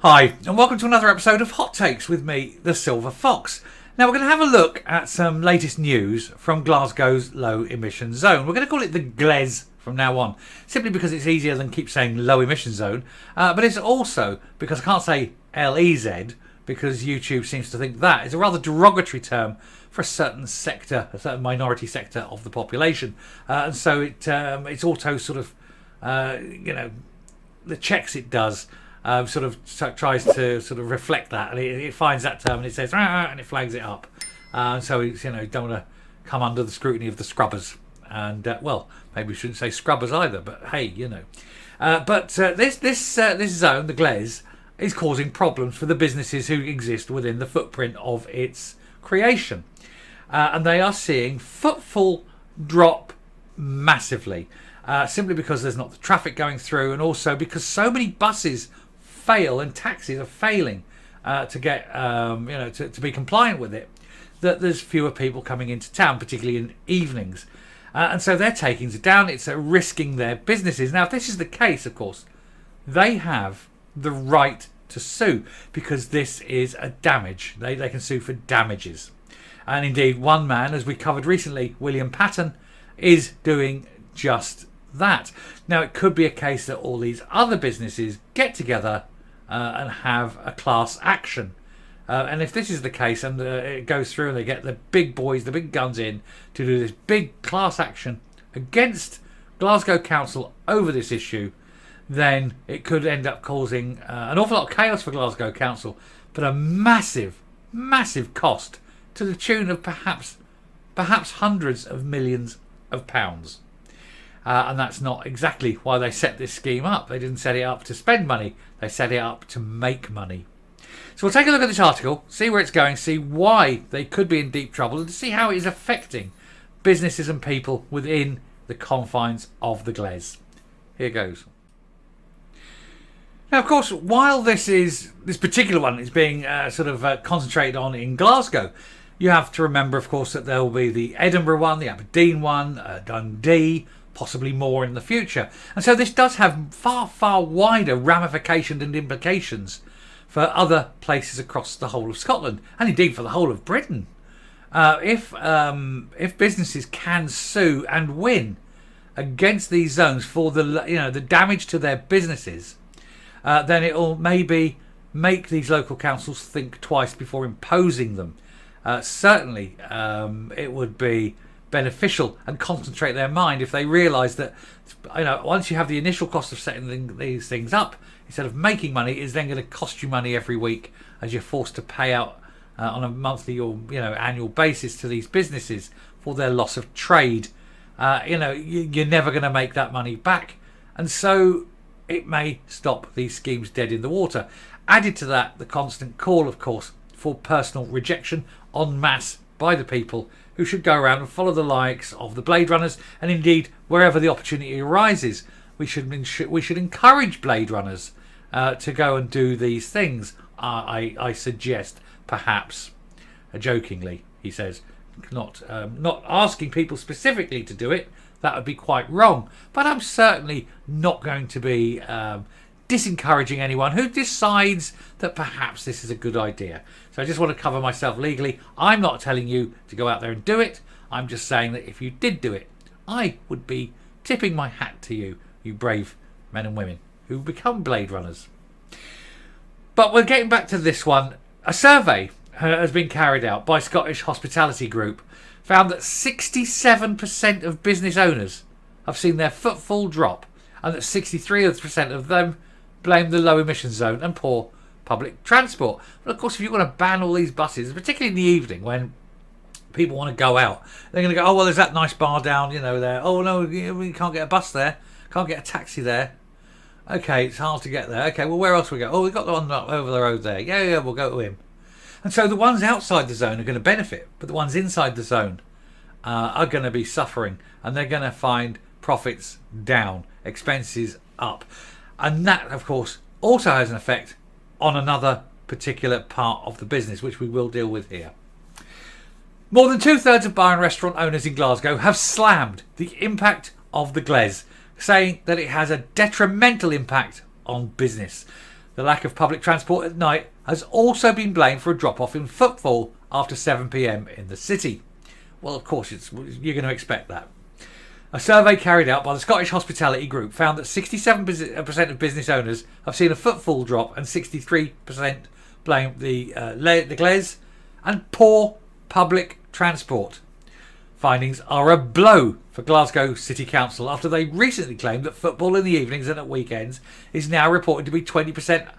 Hi, and welcome to another episode of Hot Takes with me, the Silver Fox. Now we're going to have a look at some latest news from Glasgow's low emission zone. We're going to call it the GLEZ from now on, simply because it's easier than keep saying low emission zone, but it's also because I can't say LEZ because YouTube seems to think that is a rather derogatory term for a certain sector, a certain minority sector of the population, and so it's auto sort of, the checks it does. Tries to sort of reflect that, and it finds that term and it says and it flags it up. So it's don't want to come under the scrutiny of the scrubbers. And maybe we shouldn't say scrubbers either. But hey, this zone, the GLEZ, is causing problems for the businesses who exist within the footprint of its creation, and they are seeing footfall drop massively. Simply because there's not the traffic going through, and also because so many buses fail and taxis are failing to get to be compliant with it, that there's fewer people coming into town, particularly in evenings, and so they're taking it down. It's risking their businesses. Now, if this is the case, of course, they have the right to sue because this is a damage. They can sue for damages, and indeed, one man, as we covered recently, William Patton, is doing just that. Now, it could be a case that all these other businesses get together and have a class action, and if this is the case and it goes through and they get the big boys, the big guns in to do this big class action against Glasgow Council over this issue, then it could end up causing an awful lot of chaos for Glasgow Council, but a massive cost to the tune of perhaps hundreds of millions of pounds. And that's not exactly why they set this scheme up. They didn't set it up to spend money. They set it up to make money. So we'll take a look at this article, see where it's going, see why they could be in deep trouble, and to see how it is affecting businesses and people within the confines of the GLEZ. Here goes. Now, of course, while this particular one is being concentrated on in Glasgow, you have to remember, of course, that there will be the Edinburgh one, the Aberdeen one, Dundee, possibly more in the future. And so this does have far wider ramifications and implications for other places across the whole of Scotland, and indeed for the whole of Britain. If businesses can sue and win against these zones for the damage to their businesses, then it will maybe make these local councils think twice before imposing them. Certainly, it would be beneficial and concentrate their mind if they realise that once you have the initial cost of setting these things up, instead of making money, is then going to cost you money every week as you're forced to pay out on a monthly or annual basis to these businesses for their loss of trade. You're never going to make that money back, and so it may stop these schemes dead in the water. Added to that, the constant call, of course, for personal rejection en masse by the people who should go around and follow the likes of the Blade Runners, and indeed wherever the opportunity arises, we should encourage Blade Runners to go and do these things. I suggest, perhaps jokingly, he says, not asking people specifically to do it. That would be quite wrong. But I'm certainly not going to be disencouraging anyone who decides that perhaps this is a good idea. So I just want to cover myself legally. I'm not telling you to go out there and do it. I'm just saying that if you did do it, I would be tipping my hat to you, you brave men and women who become Blade Runners. But we're getting back to this one. A survey has been carried out by Scottish Hospitality Group, found that 67% of business owners have seen their footfall drop, and that 63% of them blame the low emission zone and poor public transport. But of course, if you're going to ban all these buses, particularly in the evening when people want to go out, they're going to go, oh well, there's that nice bar down there. Oh no, we can't get a bus there, can't get a taxi there. Okay, it's hard to get there. Okay, well, where else we go? Oh, we got the one over the road there. Yeah, we'll go to him. And so the ones outside the zone are going to benefit, but the ones inside the zone are going to be suffering, and they're going to find profits down, expenses up. And that, of course, also has an effect on another particular part of the business, which we will deal with here. More than 2/3 of bar and restaurant owners in Glasgow have slammed the impact of the GLEZ, saying that it has a detrimental impact on business. The lack of public transport at night has also been blamed for a drop-off in footfall after 7 p.m. in the city. Well, of course, you're going to expect that. A survey carried out by the Scottish Hospitality Group found that 67% of business owners have seen a footfall drop and 63% blame the Gles and poor public transport. Findings are a blow for Glasgow City Council after they recently claimed that football in the evenings and at weekends is now reported to be 20%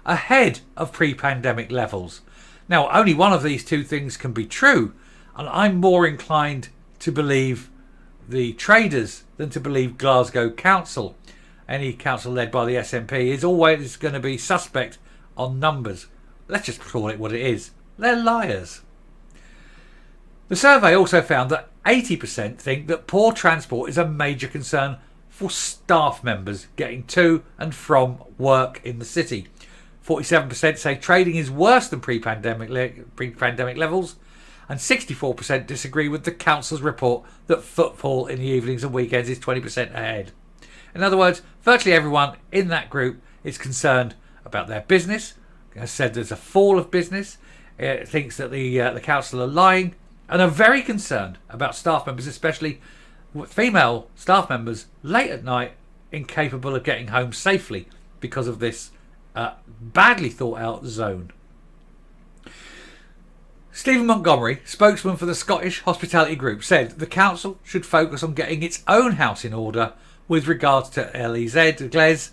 ahead of pre-pandemic levels. Now, only one of these two things can be true, and I'm more inclined to believe the traders than to believe Glasgow Council. Any council led by the SNP is always going to be suspect on numbers. Let's just call it what it is. They're liars. The survey also found that 80% think that poor transport is a major concern for staff members getting to and from work in the city. 47% say trading is worse than pre-pandemic levels, and 64% disagree with the council's report that footfall in the evenings and weekends is 20% ahead. In other words, virtually everyone in that group is concerned about their business. As said, there's a fall of business. It thinks that the council are lying, and are very concerned about staff members, especially female staff members, late at night, incapable of getting home safely because of this badly thought out zone. Stephen Montgomery, spokesman for the Scottish Hospitality Group, said the council should focus on getting its own house in order with regards to Gles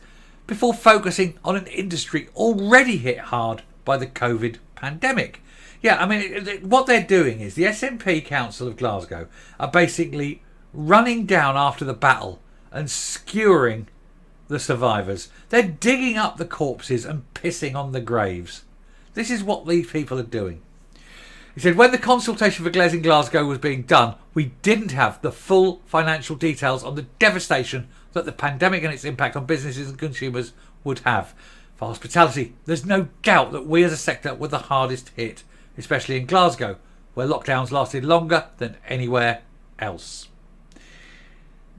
before focusing on an industry already hit hard by the COVID pandemic. Yeah, I mean, what they're doing is the SNP Council of Glasgow are basically running down after the battle and skewering the survivors. They're digging up the corpses and pissing on the graves. This is what these people are doing. He said, when the consultation for Gles in Glasgow was being done, we didn't have the full financial details on the devastation that the pandemic and its impact on businesses and consumers would have. For hospitality, there's no doubt that we as a sector were the hardest hit, especially in Glasgow, where lockdowns lasted longer than anywhere else.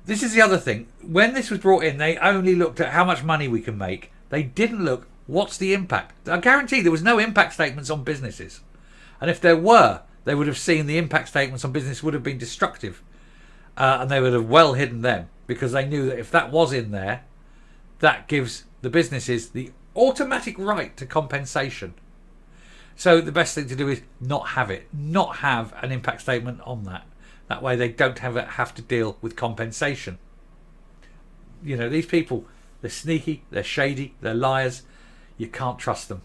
This is the other thing. When this was brought in, they only looked at how much money we can make. They didn't look, what's the impact? I guarantee there was no impact statements on businesses. And if there were, they would have seen the impact statements on business would have been destructive. And they would have well hidden them, because they knew that if that was in there, that gives the businesses the automatic right to compensation. So the best thing to do is not have it, not have an impact statement on that. That way they don't have to deal with compensation. You know, these people, they're sneaky, they're shady, they're liars. You can't trust them.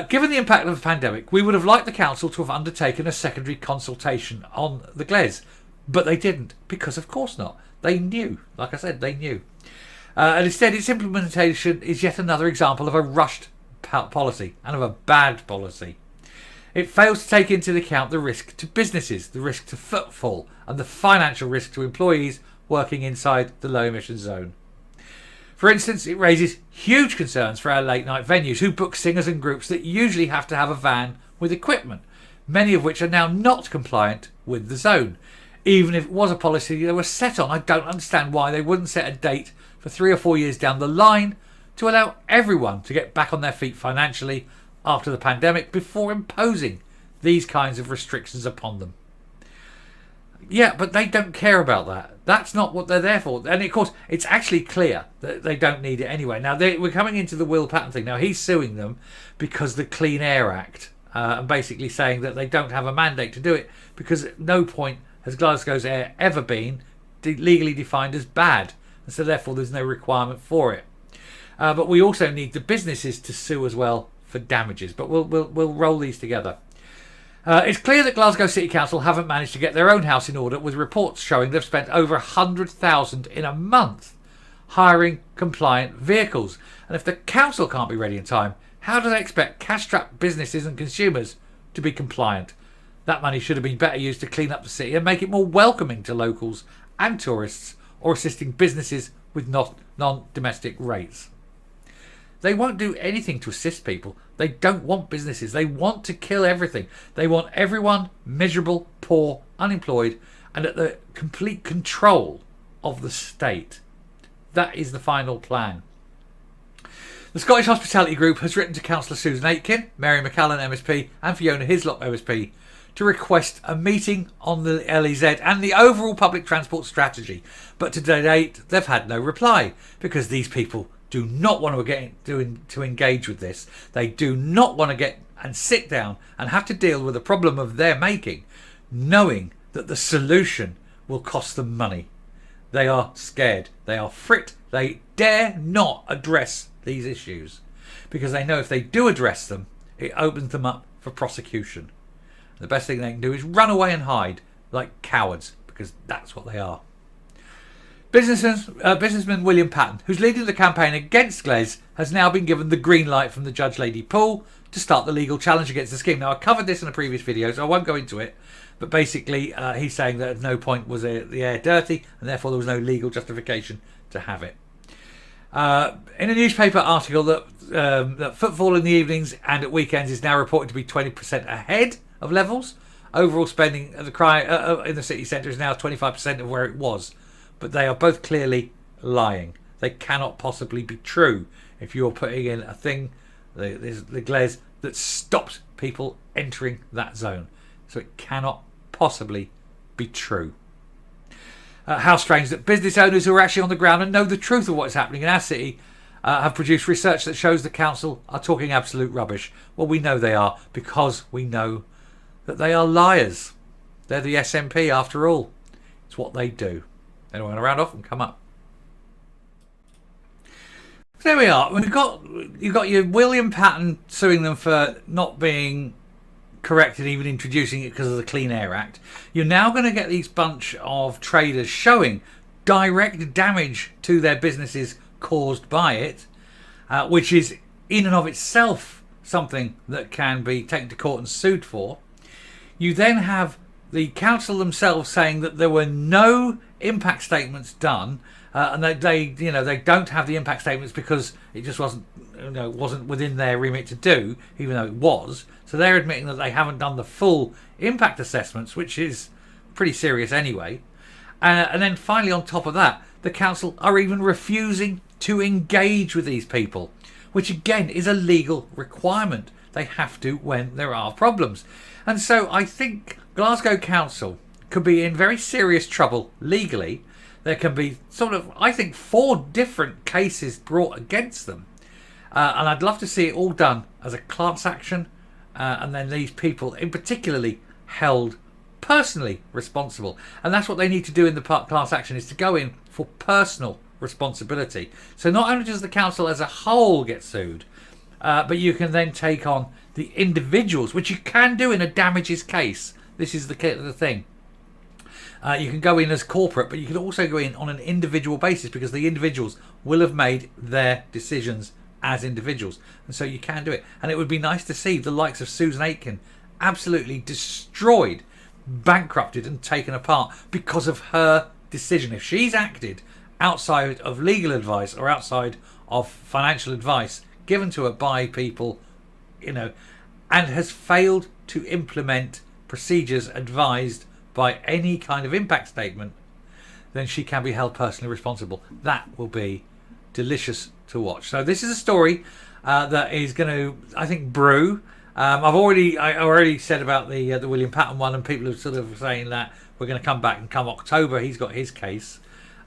Given the impact of the pandemic, we would have liked the council to have undertaken a secondary consultation on the Gles, but they didn't, because of course not. They knew, like I said, they knew. And instead, its implementation is yet another example of a rushed policy and of a bad policy. It fails to take into account the risk to businesses, the risk to footfall, and the financial risk to employees working inside the low emission zone. For instance, it raises huge concerns for our late night venues who book singers and groups that usually have to have a van with equipment, many of which are now not compliant with the zone. Even if it was a policy they were set on, I don't understand why they wouldn't set a date for 3 or 4 years down the line to allow everyone to get back on their feet financially after the pandemic before imposing these kinds of restrictions upon them. Yeah, but they don't care about that. That's not what they're there for. And of course, it's actually clear that they don't need it anyway. Now, we're coming into the Will Patton thing. Now, he's suing them because the Clean Air Act, and basically saying that they don't have a mandate to do it because at no point has Glasgow's air ever been legally defined as bad. And so therefore, there's no requirement for it. But we also need the businesses to sue as well for damages. But we'll roll these together. It's clear that Glasgow City Council haven't managed to get their own house in order, with reports showing they've spent over 100,000 in a month hiring compliant vehicles. And if the council can't be ready in time, how do they expect cash-strapped businesses and consumers to be compliant? That money should have been better used to clean up the city and make it more welcoming to locals and tourists, or assisting businesses with non-domestic rates. They won't do anything to assist people. They don't want businesses. They want to kill everything. They want everyone miserable, poor, unemployed, and at the complete control of the state. That is the final plan. The Scottish Hospitality Group has written to Councillor Susan Aitkin, Mary McCallan MSP and Fiona Hislop MSP to request a meeting on the LEZ and the overall public transport strategy. But to date, they've had no reply because these people do not want to engage with this. They do not want to get and sit down and have to deal with a problem of their making, knowing that the solution will cost them money. They are scared. They are fright. They dare not address these issues because they know if they do address them, it opens them up for prosecution. The best thing they can do is run away and hide like cowards, because that's what they are. Businessman William Patton, who's leading the campaign against Gles, has now been given the green light from the Judge Lady Poole to start the legal challenge against the scheme. Now, I covered this in a previous video, so I won't go into it, but basically he's saying that at no point was the air dirty, and therefore there was no legal justification to have it. In a newspaper article that footfall in the evenings and at weekends is now reported to be 20% ahead of levels. Overall spending at in the city centre is now 25% of where it was. But they are both clearly lying. They cannot possibly be true if you're putting in a thing, the glaze, that stops people entering that zone. So it cannot possibly be true. How strange that business owners who are actually on the ground and know the truth of what's happening in our city have produced research that shows the council are talking absolute rubbish. Well, we know they are because we know that they are liars. They're the SNP after all. It's what they do. Anyway, I'm going to round off and come up. So there we are. You've got your William Patton suing them for not being correct and even introducing it because of the Clean Air Act. You're now going to get these bunch of traders showing direct damage to their businesses caused by it, which is in and of itself something that can be taken to court and sued for. You then have the council themselves saying that there were no impact statements done, and that they don't have the impact statements because it just wasn't within their remit to do, even though it was. So they're admitting that they haven't done the full impact assessments, which is pretty serious anyway. And then finally, on top of that, the council are even refusing to engage with these people, which again is a legal requirement. They have to when there are problems. And so I think Glasgow Council could be in very serious trouble legally. There can be I think 4 different cases brought against them. And I'd love to see it all done as a class action, and then these people in particularly held personally responsible. And that's what they need to do in the class action, is to go in for personal responsibility. So not only does the council as a whole get sued, but you can then take on the individuals, which you can do in a damages case. This is the thing. You can go in as corporate, but you can also go in on an individual basis because the individuals will have made their decisions as individuals. And so you can do it. And it would be nice to see the likes of Susan Aitkin absolutely destroyed, bankrupted and taken apart because of her decision. If she's acted outside of legal advice or outside of financial advice given to her by people, and has failed to implement procedures advised by any kind of impact statement, then she can be held personally responsible. That will be delicious to watch. So this is a story that is going to, I think, brew. I already said about the William Patton one, and people are sort of saying that we're going to come back, and come October he's got his case.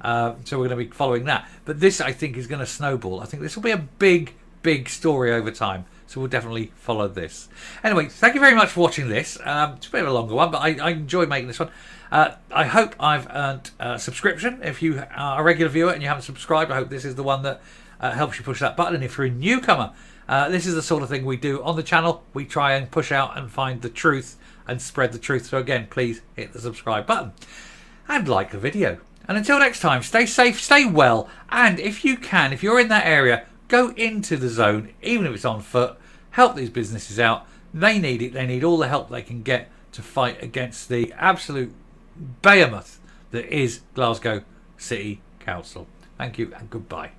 So we're going to be following that. But this, I think, is going to snowball. I think this will be a big story over time. So we'll definitely follow this. Anyway, thank you very much for watching this. It's a bit of a longer one, but I enjoy making this one. I hope I've earned a subscription. If you are a regular viewer and you haven't subscribed, I hope this is the one that helps you push that button. And if you're a newcomer, this is the sort of thing we do on the channel. We try and push out and find the truth and spread the truth. So again, please hit the subscribe button and like the video. And until next time, stay safe, stay well. And if you can, if you're in that area, go into the zone, even if it's on foot. Help these businesses out. They need it. They need all the help they can get to fight against the absolute behemoth that is Glasgow City Council. Thank you and goodbye.